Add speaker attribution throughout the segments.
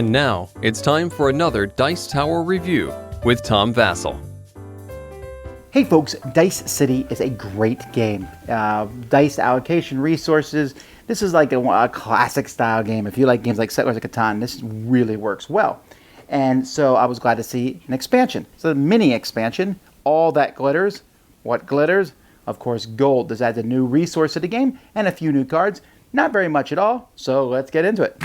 Speaker 1: And now, it's time for another Dice Tower review with Tom Vasel.
Speaker 2: Hey folks, Dice City is a great game. Dice allocation resources. This is like a classic style game. If you like games like Settlers of Catan, this really works well. And so I was glad to see an expansion. So a mini expansion, all that glitters. What glitters? Of course, gold. This adds a new resource to the game and a few new cards. Not very much at all, so let's get into it.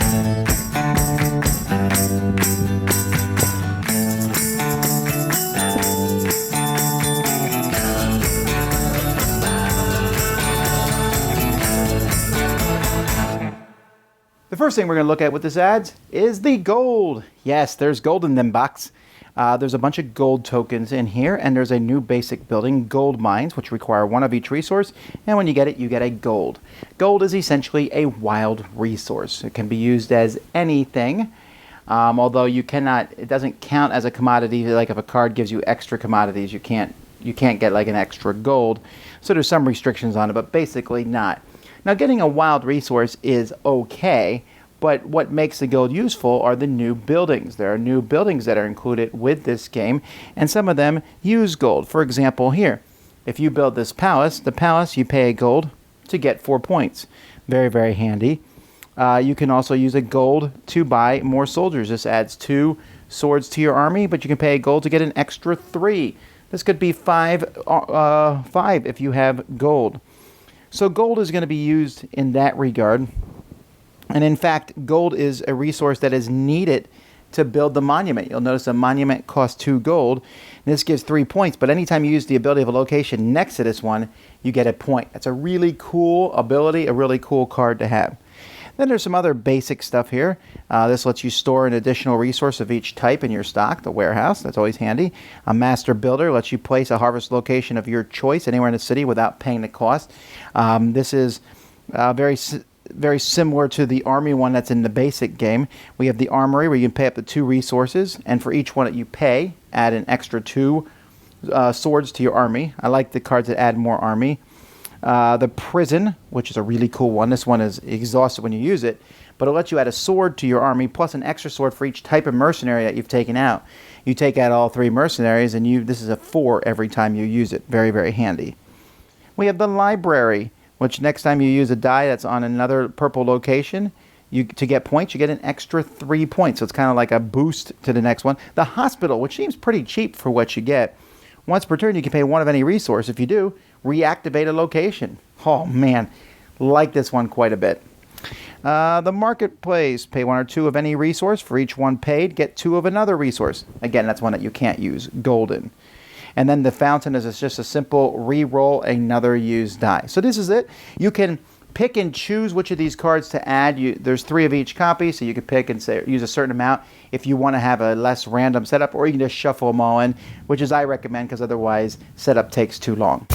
Speaker 2: The first thing we're going to look at with this adds is the gold. Yes, there's gold in them box. There's a bunch of gold tokens in here, and there's a new basic building, gold mines, which require one of each resource, and when you get it, you get a gold. Gold is essentially a wild resource. It can be used as anything, although it doesn't count as a commodity. Like if a card gives you extra commodities, you can't get like an extra gold. So there's some restrictions on it, but basically not. Now, getting a wild resource is okay, but what makes the gold useful are the new buildings. There are new buildings that are included with this game, and some of them use gold. For example, here, if you build this palace, you pay a gold to get 4 points. Very, very handy. You can also use a gold to buy more soldiers. This adds 2 swords to your army, but you can pay a gold to get an extra 3. This could be 5 if you have gold. So gold is going to be used in that regard. And in fact, gold is a resource that is needed to build the monument. You'll notice a monument costs 2 gold. And this gives 3 points. But anytime you use the ability of a location next to this one, you get a point. That's a really cool ability, a really cool card to have. Then there's some other basic stuff here. This lets you store an additional resource of each type in your stock, the warehouse. That's always handy. A master builder lets you place a harvest location of your choice anywhere in the city without paying the cost. This is very similar to the army one that's in the basic game. We have the armory where you can pay up to 2 resources, and for each one that you pay, add an extra 2 swords to your army. I like the cards that add more army. The prison, which is a really cool one. This one is exhausted when you use it, but it'll let you add a sword to your army plus an extra sword for each type of mercenary that you've taken out. You take out all 3 mercenaries, and this is a 4 every time you use it. Very, very handy. We have the library, which next time you use a die that's on another purple location, to get points, you get an extra 3 points. So it's kind of like a boost to the next one. The hospital, which seems pretty cheap for what you get. Once per turn, you can pay 1 of any resource. If you do, reactivate a location. Oh man, like this one quite a bit. The marketplace, pay 1 or 2 of any resource. For each one paid, get 2 of another resource. Again, that's one that you can't use golden. And then the fountain is just a simple re-roll another used die. So this is it. You can pick and choose which of these cards to add. There's 3 of each copy, so you can pick and use a certain amount if you want to have a less random setup, or you can just shuffle them all in, which is I recommend because otherwise setup takes too long.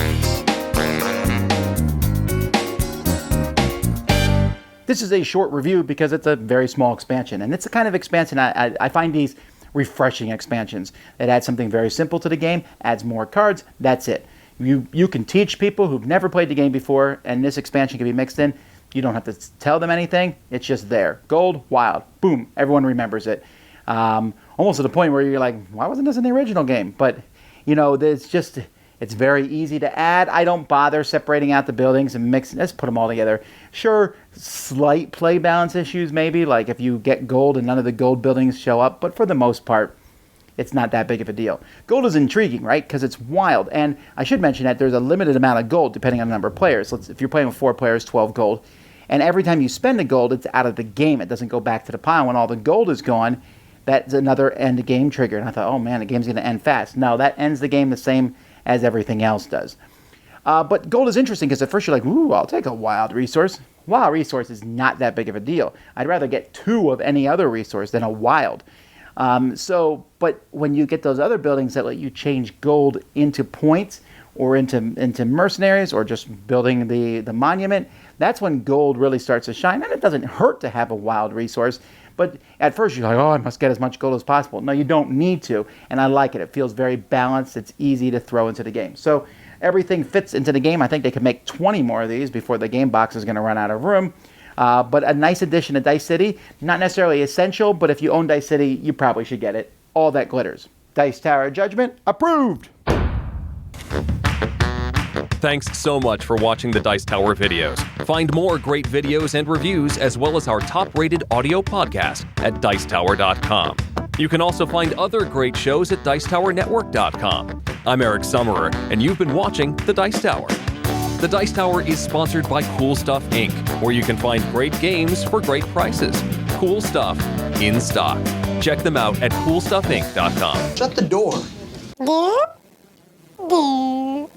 Speaker 2: This is a short review because it's a very small expansion, and it's the kind of expansion I find these refreshing expansions. It adds something very simple to the game, adds more cards, that's it. You can teach people who've never played the game before, and this expansion can be mixed in. You don't have to tell them anything. It's just there. Gold, wild, boom, everyone remembers it. Almost to the point where you're like, why wasn't this in the original game? But, it's very easy to add. I don't bother separating out the buildings and mixing. Let's put them all together. Sure, slight play balance issues maybe, like if you get gold and none of the gold buildings show up, but for the most part, it's not that big of a deal. Gold is intriguing, right? Because it's wild. And I should mention that there's a limited amount of gold depending on the number of players. If you're playing with 4 players, 12 gold. And every time you spend a gold, it's out of the game. It doesn't go back to the pile. When all the gold is gone, that's another end game trigger. And I thought, oh man, the game's going to end fast. No, that ends the game the same as everything else does. But gold is interesting because at first you're like, ooh, I'll take a wild resource. Wild resource is not that big of a deal. I'd rather get 2 of any other resource than a wild. But when you get those other buildings that let you change gold into points or into mercenaries or just building the monument, that's when gold really starts to shine. And it doesn't hurt to have a wild resource, but at first you're like, oh, I must get as much gold as possible. No, you don't need to, and I like it. It feels very balanced. It's easy to throw into the game. So everything fits into the game. I think they can make 20 more of these before the game box is going to run out of room. But a nice addition to Dice City. Not necessarily essential, but if you own Dice City, you probably should get it. All that glitters. Dice Tower Judgment approved.
Speaker 1: Thanks so much for watching the Dice Tower videos. Find more great videos and reviews, as well as our top-rated audio podcast at Dicetower.com. You can also find other great shows at Dicetowernetwork.com. I'm Eric Summerer, and you've been watching The Dice Tower. The Dice Tower is sponsored by Cool Stuff Inc., where you can find great games for great prices. Cool stuff in stock. Check them out at CoolStuffInc.com.
Speaker 3: Shut the door.
Speaker 4: There.